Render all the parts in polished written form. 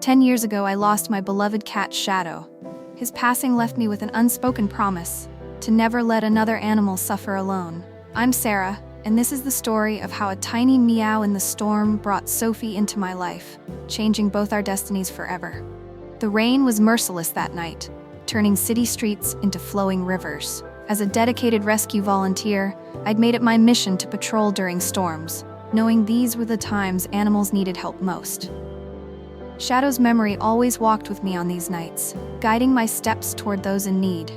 10 years ago, I lost my beloved cat, Shadow. His passing left me with an unspoken promise to never let another animal suffer alone. I'm Sarah, and this is the story of how a tiny meow in the storm brought Sophie into my life, changing both our destinies forever. The rain was merciless that night, turning city streets into flowing rivers. As a dedicated rescue volunteer, I'd made it my mission to patrol during storms, knowing these were the times animals needed help most. Shadow's memory always walked with me on these nights, guiding my steps toward those in need.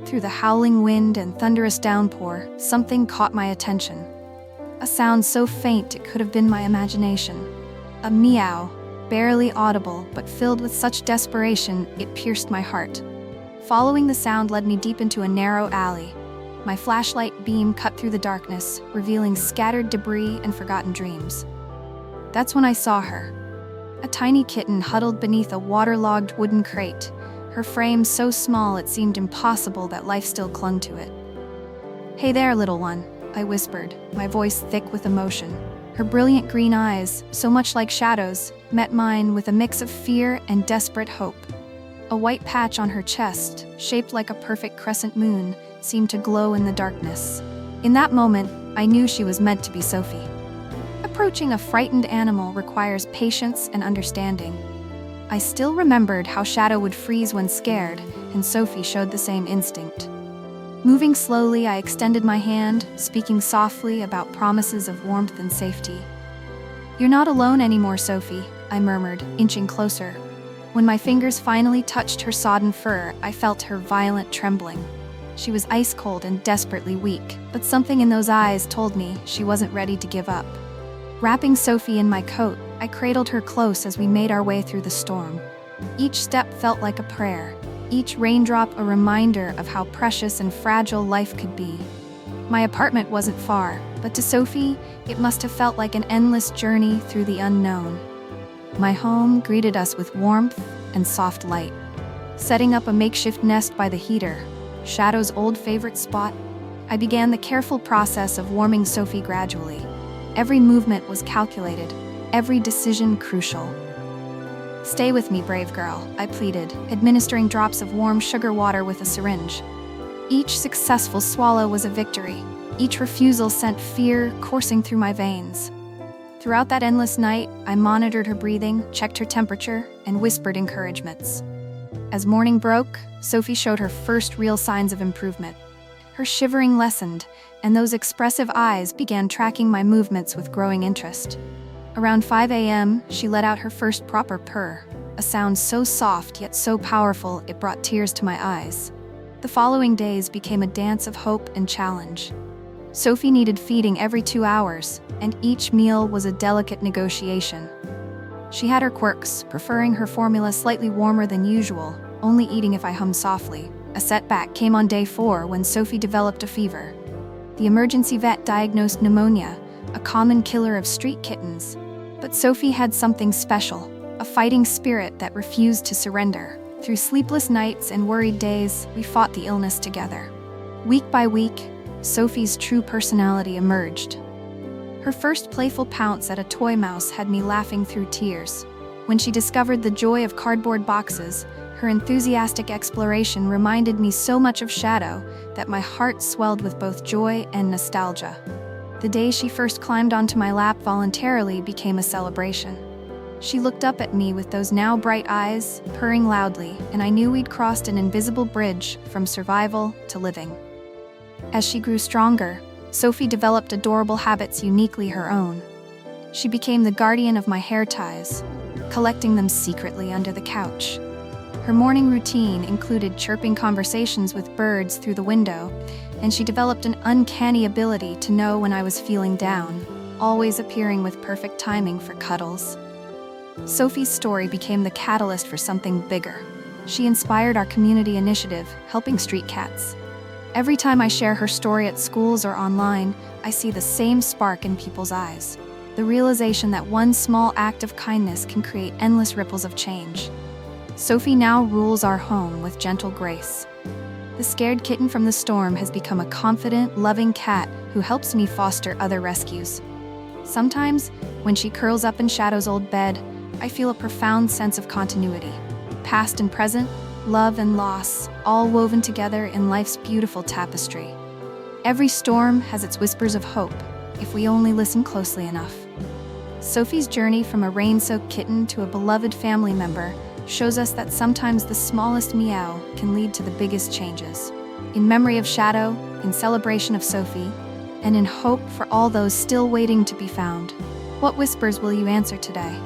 Through the howling wind and thunderous downpour, something caught my attention. A sound so faint it could have been my imagination. A meow, barely audible but filled with such desperation it pierced my heart. Following the sound led me deep into a narrow alley. My flashlight beam cut through the darkness, revealing scattered debris and forgotten dreams. That's when I saw her. A tiny kitten huddled beneath a waterlogged wooden crate, her frame so small it seemed impossible that life still clung to it. "Hey there, little one," I whispered, my voice thick with emotion. Her brilliant green eyes, so much like Shadow's, met mine with a mix of fear and desperate hope. A white patch on her chest, shaped like a perfect crescent moon, seemed to glow in the darkness. In that moment, I knew she was meant to be Sophie. Approaching a frightened animal requires patience and understanding. I still remembered how Shadow would freeze when scared, and Sophie showed the same instinct. Moving slowly, I extended my hand, speaking softly about promises of warmth and safety. "You're not alone anymore, Sophie," I murmured, inching closer. When my fingers finally touched her sodden fur, I felt her violent trembling. She was ice-cold and desperately weak, but something in those eyes told me she wasn't ready to give up. Wrapping Sophie in my coat, I cradled her close as we made our way through the storm. Each step felt like a prayer, each raindrop a reminder of how precious and fragile life could be. My apartment wasn't far, but to Sophie, it must have felt like an endless journey through the unknown. My home greeted us with warmth and soft light. Setting up a makeshift nest by the heater, Shadow's old favorite spot, I began the careful process of warming Sophie gradually. Every movement was calculated, every decision crucial. "Stay with me, brave girl," I pleaded, administering drops of warm sugar water with a syringe. Each successful swallow was a victory. Each refusal sent fear coursing through my veins. Throughout that endless night, I monitored her breathing, checked her temperature, and whispered encouragements. As morning broke, Sophie showed her first real signs of improvement. Her shivering lessened, and those expressive eyes began tracking my movements with growing interest. Around 5 a.m., she let out her first proper purr, a sound so soft yet so powerful it brought tears to my eyes. The following days became a dance of hope and challenge. Sophie needed feeding every 2 hours, and each meal was a delicate negotiation. She had her quirks, preferring her formula slightly warmer than usual, only eating if I hummed softly. A setback came on day 4 when Sophie developed a fever. The emergency vet diagnosed pneumonia, a common killer of street kittens. But Sophie had something special, a fighting spirit that refused to surrender. Through sleepless nights and worried days, we fought the illness together. Week by week, Sophie's true personality emerged. Her first playful pounce at a toy mouse had me laughing through tears. When she discovered the joy of cardboard boxes, her enthusiastic exploration reminded me so much of Shadow that my heart swelled with both joy and nostalgia. The day she first climbed onto my lap voluntarily became a celebration. She looked up at me with those now bright eyes, purring loudly, and I knew we'd crossed an invisible bridge from survival to living. As she grew stronger, Sophie developed adorable habits uniquely her own. She became the guardian of my hair ties, collecting them secretly under the couch. Her morning routine included chirping conversations with birds through the window, and she developed an uncanny ability to know when I was feeling down, always appearing with perfect timing for cuddles. Sophie's story became the catalyst for something bigger. She inspired our community initiative, helping street cats. Every time I share her story at schools or online, I see the same spark in people's eyes. The realization that one small act of kindness can create endless ripples of change. Sophie now rules our home with gentle grace. The scared kitten from the storm has become a confident, loving cat who helps me foster other rescues. Sometimes, when she curls up in Shadow's old bed, I feel a profound sense of continuity. Past and present, love and loss, all woven together in life's beautiful tapestry. Every storm has its whispers of hope, if we only listen closely enough. Sophie's journey from a rain-soaked kitten to a beloved family member shows us that sometimes the smallest meow can lead to the biggest changes. In memory of Shadow, in celebration of Sophie, and in hope for all those still waiting to be found, what whispers will you answer today?